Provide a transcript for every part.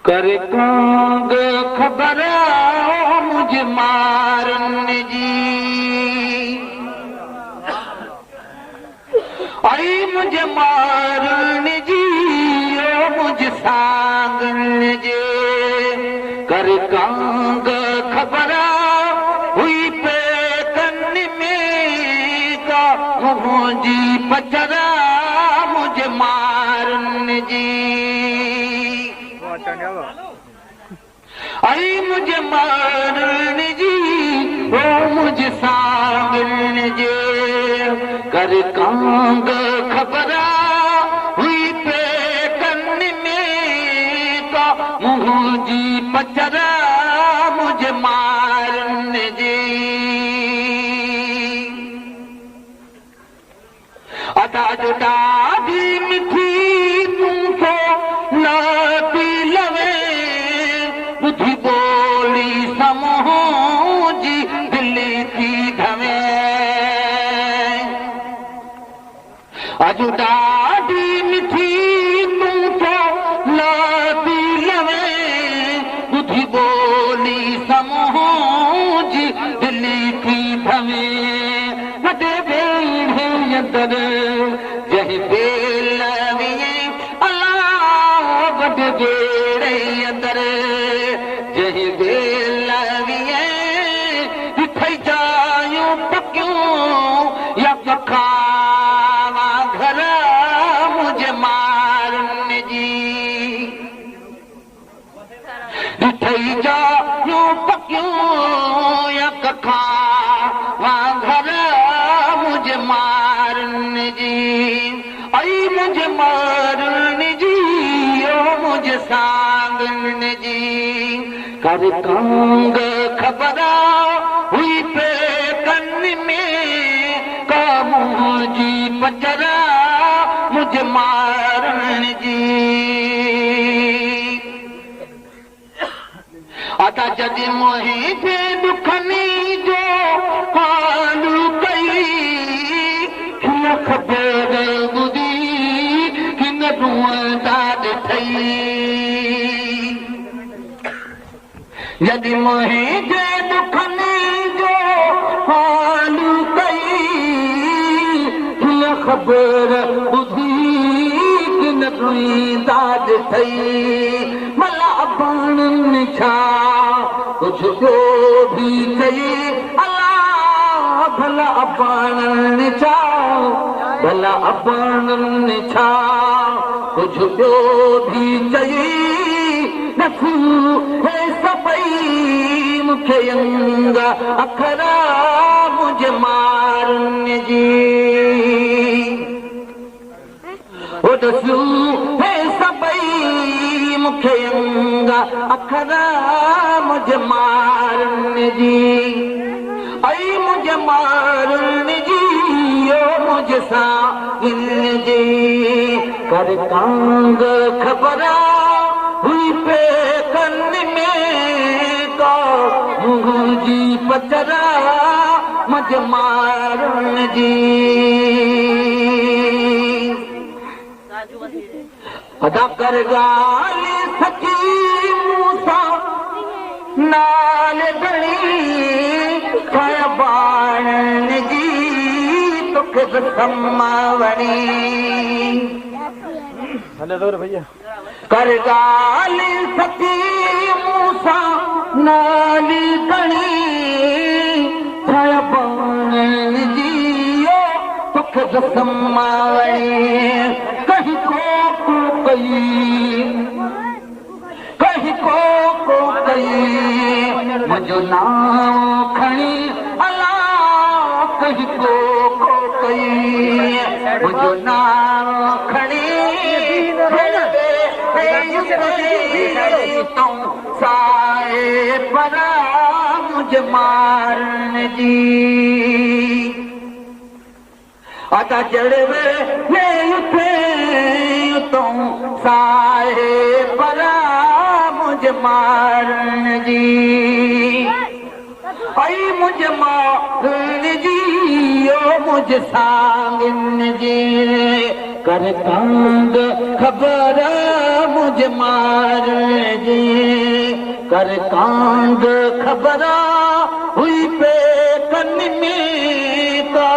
कर कांग खबर मुझे मारने जी आई मुझे मारने जी ओ मुझे सांगने जे कर कांग खबर हुई पे कन में का मुझी पचरा मुझे मारने जी आई मुझे मारने जी ओ मुझे सांगने जे कर कांग खबरा हुई पे कन में का मुझी पचरा मुझे मारने जी अदा जो ॾाढी मिठी तुमको न पी लवे बुद्धि बोली समूह जी दिल्ली की धवे अज ॾाढी मिठी तुमको न पी लवे बुद्धि बोली समूह जी दिल्ली की धवे वॾे बेड़े अंदर जही बेल अल्लाह वॾे बेड़े अंदर जही बेल ॾिठई जायूं पकियूं या पखावा घर मुझे मारने जी ॾिठई जायूं पकियूं या पखावा घर मुझे मारने जी आई मुझे मारने जी ओ मुझे सांगने जी कर कांग खबरा हुई पे कन में का मुझी पचरा मुझे मारने जी आता जॾहिं मुंहिंजे दुखनी जो हालू कई हिन ख़बर ॿुधी हिन रुअंदा ॾिठई जॾहिं मुंहिंजे दुखनी जो हालू कई हिन ख़बर ॿुधी हिन रुअंदा ॾिठई भला पाणनि छा कुझु ॿियो बि चई अलाह भला पाणनि छा भला पाणनि छा कुझु ॿियो बि चई नथू हे सभई मूंखे अंग अखरा मुझे मारने जी ओ दसू हे सभई मूंखे अंग अखरा मुझे मारने जी आई मुझे मारने जी ओ मुझे सांगने जी कर कांग खबरा हुई पे कन में का मुझी पचरा मुझे मारने जी अदा कर गाली सची मूसा नाल गली खाया बाण जी तोखे समावणी भैया कर गाली सची मूसा नाली गली खाया बाण जी तोखे समावणी कहीं को कहीं को कई मुझो नाम खणी अल्लाह कहीं को कई मुझो नाम खणी साए परा मुझे मारने जी आता जड़वे उठे तो साए परा मुझे मारने जी आई मुझे मारने जी ओ मुझे सांगने जी कर कांग ख़बर मुझ मार जी कर कांग ख़बर हुई पे कन में का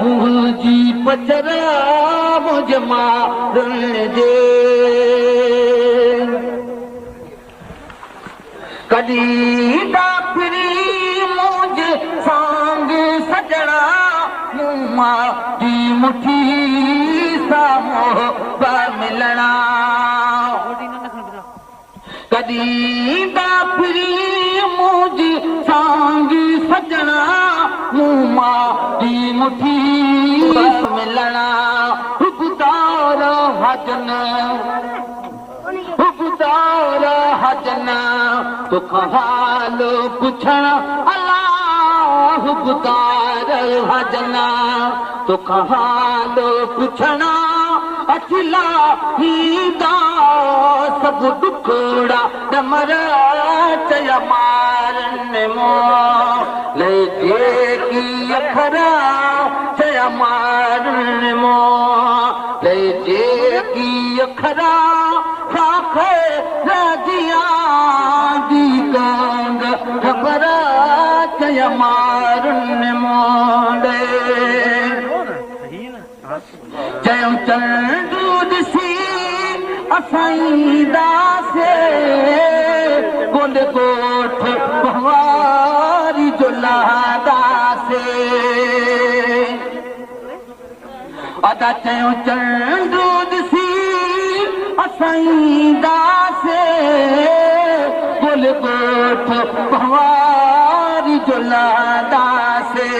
मुंहिंजी पचरा मुझ मार जे कॾहिं डाकरी मुझ सांग सजणा मूं मां जी मुठी सामो मिलणा कॾहिं डाकरी मुझ सांग सजणा मूं मां जी मुठी मिलणा हुकदार हजन हुकदार हजन तोखां हाल पुछण अलाह हुकदार हजन तोखां हाल पुछण अचला हींदा सभु दुखड़ा डमर चया मारन मों ले जेकी अखरा चया मारन मों ले जेकी अखरा साखे राजिया दी कांग ख़बर चया मारन मों चयो चंडू ॾिसी असां दासे गोंड ॻोठ पवारी जो लादासे अदा चयो चंडू ॾिसी असां दासे गोंड ॻोठ पवारी जो लादासे